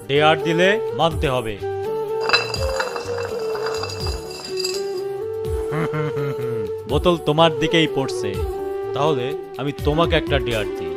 Dare দিলে মানতে হবে। বোতল তোমার দিকেই পড়ছে, তাহলে আমি তোমাকে একটা ডেয়ার দিই।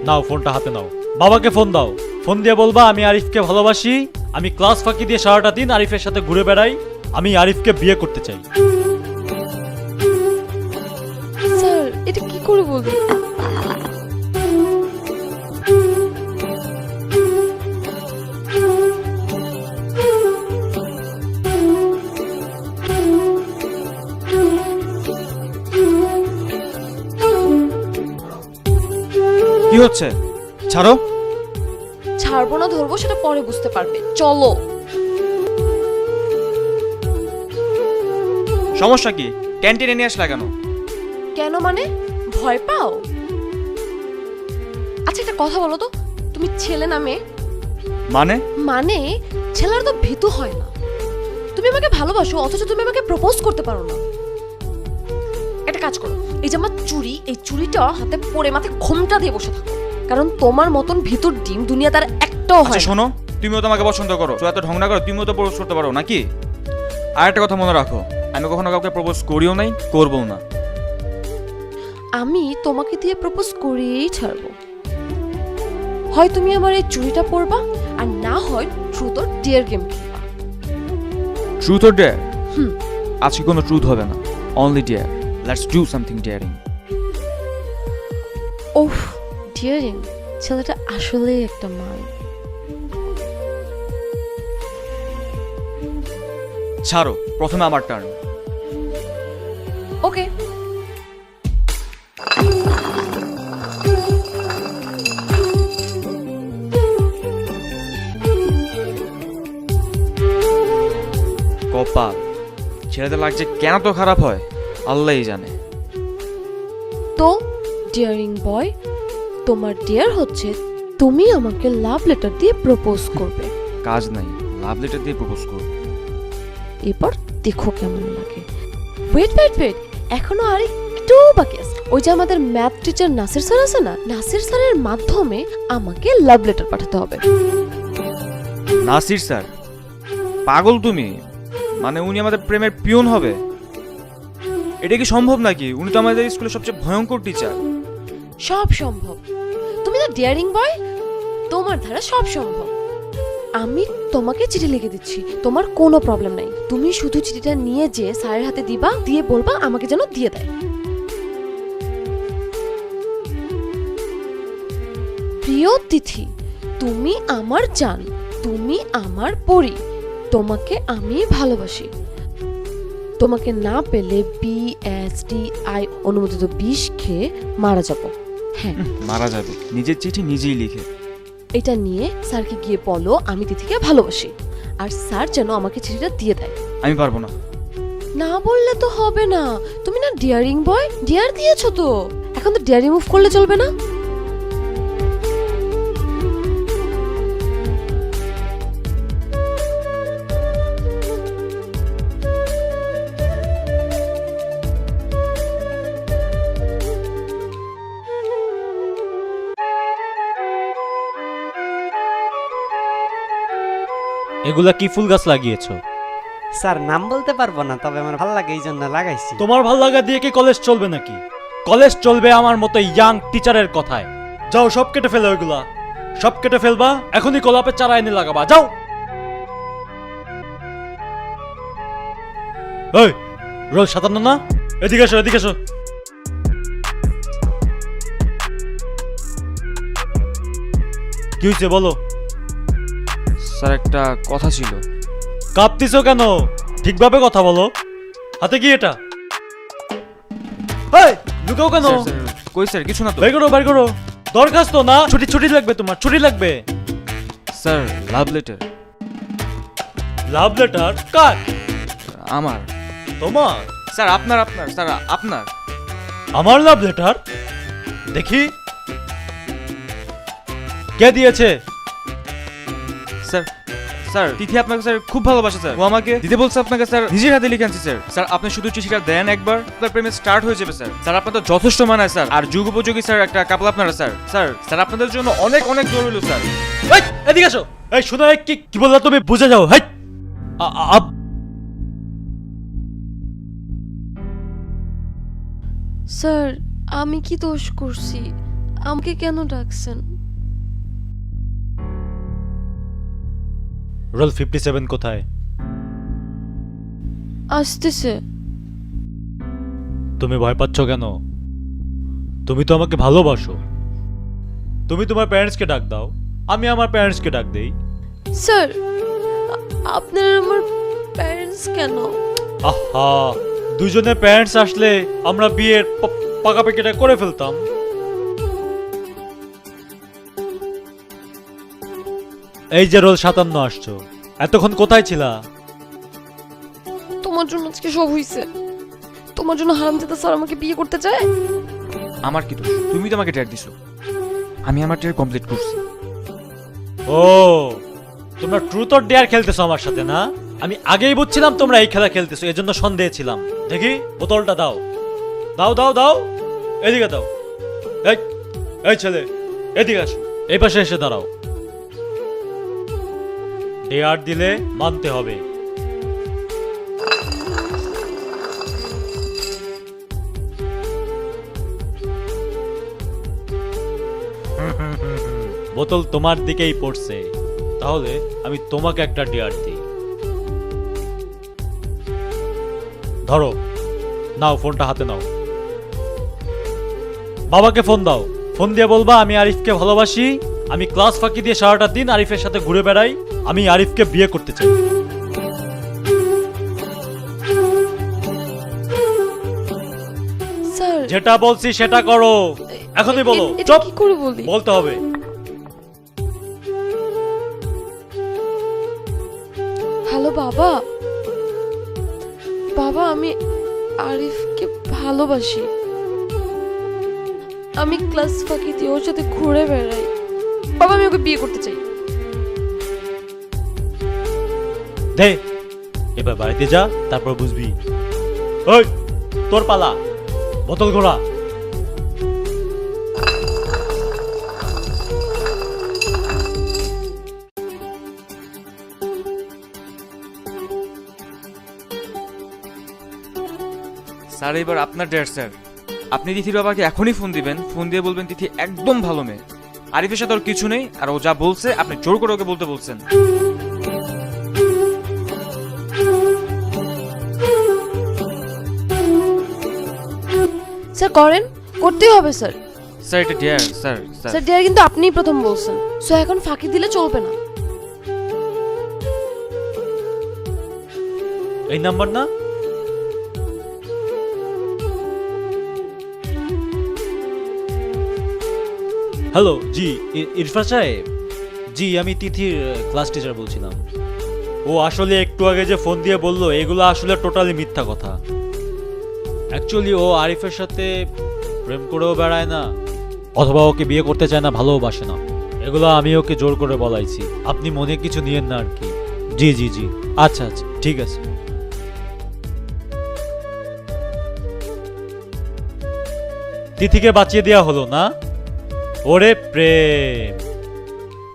নাও, ফোনটা হাতে নাও। বাবাকে ফোন দাও। ফোন দিয়ে বলবা আমি আরিফকে ভালোবাসি, আমি ক্লাস ফাঁকি দিয়ে সারাটা দিন আরিফের সাথে ঘুরে বেড়াই, আমি আরিফকে বিয়ে করতে চাই। স্যার এটা কি করে বলবেন? কি হচ্ছে? ছাড়ো। ছাড়বো না ধরবো সেটা পরে বুঝতে পারবে, চলো। সমস্যা কি? ক্যান্টিনে নিয়ে আসলা কেন? কেন মানে? ভয় পাও? আচ্ছা একটা কথা বলো তো, তুমি ছেলে না মেয়ে? মানে? মানে ছেলেরা তো ভীতু হয় না। তুমি আমাকে ভালোবাসো অথচ তুমি আমাকে প্রপোজ করতে পারো না। একটা কাজ করো, এই যে আমার চুড়ি, এই চুড়িটা হাতে পরে মাথায় ঘোমটা দিয়ে বসে থাকো, কারণ তোমার মতন ভীতুর ডিম দুনিয়া তার একটাও হয় আচ্ছা না। শোনো, তুমিও তো আমাকে পছন্দ করো, তো এত ঢং না করো, তুমিও তো প্রপোজ করতে পারো নাকি? আর একটা কথা মনে রাখো, আমি কখনো কাউকে প্রপোজ করিও নাই, করবো না। আমি তোমাকে দিয়ে প্রপোজ করেই ছাড়বো। হয় তুমি আমার এই চুড়িটা পরবা, আর না হয় ট্রুথ অর ডেয়ার গেম খেলবা। Truth or dare? আজকে কোনো ট্রুথ হবে না, only dare. Let's do something daring. Oh, daring ছেলেটা আসলেই একটা মাল। ছাড়ো, প্রথমে আমার টার্ন। ওকে। কপাল, ছেলেদের লাগছে কেন তো খারাপ হয় আল্লাহই জানে। তো ডিয়ারিং বয়, তোমার ডিয়ার হচ্ছে তুমি আমাকে লাভ লেটার দিয়ে প্রপোজ করবে। কাজ নাই, লাভ লেটার দিয়ে প্রপোজ করবো। এবার দেখো কেমন লাগে। ওয়েট ওয়েট ওয়েট, এখনো আর একটু বাকি আছে। ওই যে আমাদের ম্যাথ টিচার নাসির স্যার আছে না, নাসির স্যারের মাধ্যমে আমাকে লাভ লেটার পাঠাতে হবে। নাসির স্যার? পাগল তুমি? মানে উনি আমাদের প্রেমের পিয়ন হবে? এটা কি সম্ভব নাকি? উনি তো আমাদের স্কুলের সবচেয়ে ভয়ঙ্কর টিচার। সব সম্ভব। তুমি তো ডিয়ারিং বয়, তোমার দ্বারা সব সম্ভব। আমি তোমাকে চিঠি লিখে দিচ্ছি, তোমার কোনো প্রবলেম নাই। তুমি শুধু চিঠিটা নিয়ে যে স্যারের হাতে দিবা, দিয়ে বলবা আমাকে যেন দিয়ে দেয়। প্রিয় তিথি, তুমি আমার জান, তুমি আমার পরি, তোমাকে আমি ভালোবাসি। তোমাকে না পেলে BSDI অনুমোদিত বিষ খেয়ে মারা যাব। হ্যাঁ, মারা যাবে? নিজের চিঠি নিজেই লিখে? এটা নিয়ে স্যারকে গিয়ে বলো আমি তিথিকে ভালোবাসি, আর স্যার যেন আমাকে চিঠিটা দিয়ে দেয়। আমি পারবো না। না বললে তো হবে না। তুমি না ডিয়ারিং বয়, ডিয়ার দিয়েছো তো, এখন তো ডিয়ার রিমুভ করলে চলবে না। এগুলা কি ফুল গাছ লাগিয়েছো? স্যার নাম বলতে পারবো না, তবে আমার ভালো লাগে এই জন্য লাগাইছি। তোমার ভাল লাগা দিয়ে কি কলেজ চলবে নাকি? কলেজ চলবে আমার মতো ইয়াং টিচারের কথায়। যাও, সব কেটে ফেলো, ওইগুলা সব কেটে ফেলবা, এখনই গোলাপের চারা এনে লাগাবা, যাও। ওই রোল 57 না? এদিকে এসো, এদিকে এসো। কি হয়েছে বলো? স্যার একটা কথা ছিল। কাঁপতিছো কেন? ঠিকভাবে কথা বলো। হাতে কি এটা? এই লুকাও কেন? স্যার, স্যার, কই স্যার? কিছু না তো। বের করো, বের করো। দরখাস্ত না, ছুটি ছুটি লাগবে, তোমার ছুটি লাগবে। Sir love letter. Love letter কার? আমার। তোমার? স্যার আপনার, আপনার স্যার আপনার। আমার লাভ লেটার? দেখি কে দিয়েছে? স্যার, স্যার তিথি আপনাকে স্যার খুব ভালোবাসে স্যার, ও আমাকে দিতে বলছে আপনাকে স্যার, নিজের হাতে লিখে আনছি স্যার। স্যার আপনি শুধু চিঠিটা দেন একবার, আপনার প্রেমে স্টার্ট হয়ে যাবে স্যার। স্যার আপনার তো যথেষ্ট মানায় স্যার, আর যুগ উপযোগী স্যার একটা কাপল আপনারা স্যার। স্যার স্যার আপনাদের জন্য অনেক অনেক জরুরি স্যার। এদিকে এসো। এই শোনো, এই কি কি বললা তুমি? বুঝে যাও। হাই স্যার আমি কি দোষ করছি? আমাকে কেন ডাকছেন? রোল 57 কোথায়? আসতেছে। তুমি ভয় পাচ্ছ কেন? তুমি তো আমাকে ভালোবাসো। তুমি তোমার প্যারেন্টসকে ডাক দাও, আমি আমার প্যারেন্টসকে ডাক দেই। স্যার আপনার আমার প্যারেন্টস কেন? আহা, দুজনের প্যারেন্টস আসলে আমরা বিয়ের পাকাপাকিটা করে ফেলতাম। এই যে রোল 57 আসছো, এতক্ষণ কোথায় ছিলা? তোমার জন্য আজকে সব হইছে। তোমার জন্য হারামজাদা স্যার আমাকে বিয়ে করতে চায়। আমার কি দোষ? তুমি তো আমাকে ডেয়ার দিছো, আমি আমার ডেয়ার কমপ্লিট করছি। ও, তোমরা ট্রুথ অর ডেয়ার খেলতেছো আমার সাথে না? আমি আগেই বুঝছিলাম তোমরা এই খেলা খেলতেছো, এজন্য সন্দেহে ছিলাম। দেখি বোতলটা দাও, দাও দাও দাও, এদিকে দাও। এই এই ছেলে, এদিকে আসো, এই পাশে এসে দাঁড়াও। ডেয়ার দিলে মানতে হবে। বোতল তোমার দিকেই পড়ছে, তাহলে আমি তোমাকে একটা ডেয়ার দিই। ধরো, নাও ফোনটা হাতে নাও। বাবাকে ফোন দাও, ফোন দিয়ে বলবা আমি আরিফকে ভালোবাসি, আমি ক্লাস ফাঁকি দিয়ে সারাটা দিন আরিফের সাথে ঘুরে বেড়াই, আমি আরিফকে বিয়ে করতে চাই। স্যার যেটা বলছি সেটা করো, এখনই বলো। এটা চুপ, কি করে বলি? বলতে হবে। হ্যালো বাবা। বাবা আমি আরিফকে ভালোবাসি, আমি ক্লাস ফাঁকি দিয়ে ওর সাথে ঘুরে বেড়াই। বাবা আমি ওকে বিয়ে করতে চাই। দে, এবার বাড়িতে যা, তারপর বুঝবি। ওই তোর পালা, বোতল ঘোরা। স্যার এবার আপনার ডেয়ার স্যার। আপনি তিথির বাবাকে এখনই ফোন দিবেন, ফোন দিয়ে বলবেন তিথি একদম ভালো মেয়ে, আরিফের সাথে ওর কিছু নেই, আর ও যা বলছে আপনি জোর করে ওকে বলতে বলছেন। স্যার করেন, করতেই হবে স্যার। স্যার এটা dare sir. Sir sir dear কিন্তু আপনিই প্রথম বলছেন, সো এখন ফাঁকি দিলে চলবে না। এই নাম্বার না? হ্যালো, জি ইরফান সাহেব। জি আমি তিথির ক্লাস টিচার বলছিলাম। ও আসলে একটু আগে যে ফোন দিয়ে বললো এগুলো আসলে টোটালি মিথ্যা কথা। অ্যাকচুয়ালি ও আরিফের সাথে প্রেম করেও বেড়ায় না, অথবা ওকে বিয়ে করতে চায় না, ভালোবাসে না। এগুলো আমি ওকে জোর করে বলাইছি, আপনি মনে কিছু নিয়েন না আর কি। জি জি জি, আচ্ছা আচ্ছা ঠিক আছে। তিথিকে বাঁচিয়ে দেওয়া হলো না? ওরে প্রেম,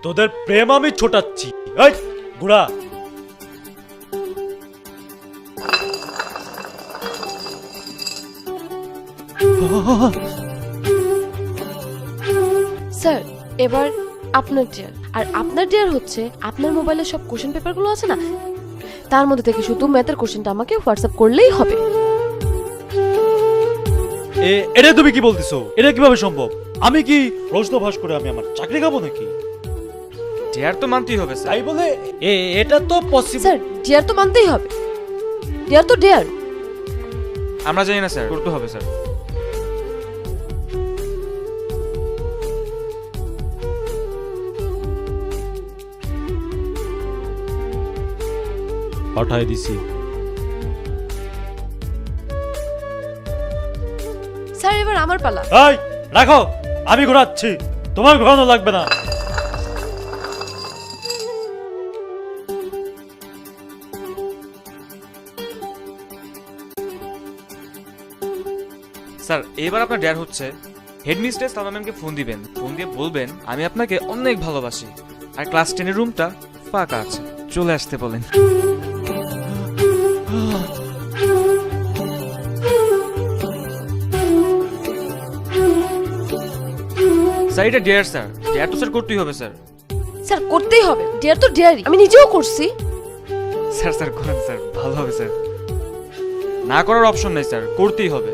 তোদের প্রেম আমি ছোটাচ্ছি। এই বুড়া, স্যার এবার আপনার ডিয়ার, আর আপনার ডিয়ার হচ্ছে আপনার মোবাইলে সব কোশ্চেন পেপারগুলো আছে না, তার মধ্যে থেকে শুধু ম্যাথের কোশ্চেনটা আমাকে হোয়াটসঅ্যাপ করলেই হবে। এটা তুমি কি বলতেছো? এটা কিভাবে সম্ভব? আমি কি প্রশ্ন ফাঁস করে আমি আমার চাকরি খাবো নাকি? ডেয়ার তো মানতেই হবে স্যার। তাই বলে এটা তো পসিবল। স্যার ডিয়ার তো মানতেই হবে, ডিয়ার তো ডিয়ার। আমরা জানি না স্যার, করতে হবে স্যার। পাঠাই দিছি। স্যার এবার আমার পালা। এই রাখো, আমি ঘোরাচ্ছি, তোমার ঘোরানো লাগবে না। স্যার এবার আপনার ডেয়ার হচ্ছে হেডমিস্ট্রেস সালমা ম্যামকে ফোন দিবেন, ফোন দিয়ে বলবেন আমি আপনাকে অনেক ভালোবাসি, আর ক্লাস 10 এর রুমটা ফাঁকা আছে, চলে আসতে বলেন। স্যার এটা ডেয়ার স্যার, ডেয়ার তো স্যার করতেই হবে স্যার। স্যার করতেই হবে, ডেয়ার তো ডেয়ারই, আমি নিজেও করছি। স্যার স্যার করেন স্যার, ভালো হবে স্যার। না করার অপশন নেই স্যার, করতেই হবে।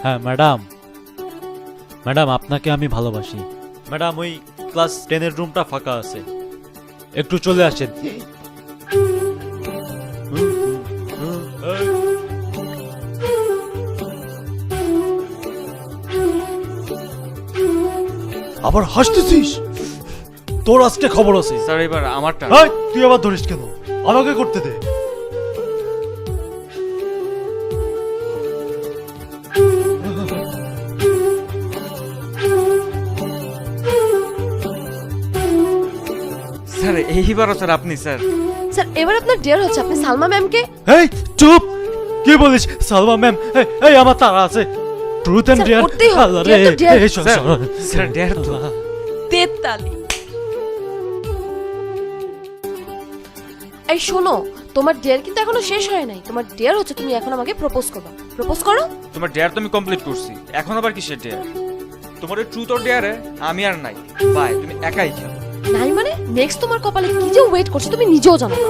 হ্যাঁ ম্যাডাম, ম্যাডাম আপনাকে আমি ভালোবাসি। ম্যাডাম ওই ক্লাস 10 রুমটা ফাঁকা আছে, একটু চলে আসেন। আবার হাসতেছিস? তোর আজকে খবর আছে। স্যার এবার আমারটা। এই, তুই আবার ধরিস কেন? আমাকে করতে দে। স্যার এইবারও স্যার আপনি স্যার। স্যার এবার আপনার ডেয়ার হচ্ছে, আপনি সালমা ম্যামকে। এই চুপ! কি বলিস সালমা ম্যাম? এই আমার তারা আছে। Truth and sir, dare. করতেই হবে, আল্লাহ dare রে, তো dare। এই শোন, স্যার, শোন। স্যার, dare তো। আল্লাহ। তেতালি। এই শোনো, তোমার ডেয়ার কিন্তু এখনো শেষ হয় নাই। তোমার ডেয়ার হচ্ছে তুমি এখন আমাকে প্রপোজ করবা। প্রপোজ করো। তোমার ডেয়ার তো আমি কমপ্লিট করছি, এখন আবার কিসের ডেয়ার? তোমার ট্রুথ অর ডেয়ারে আমি আর নাই। বাই, তুমি একাই খেলো। নাই মানে নেক্সট তোমার কপালে কি যে ওয়েট করছে তুমি নিজেও জানো না।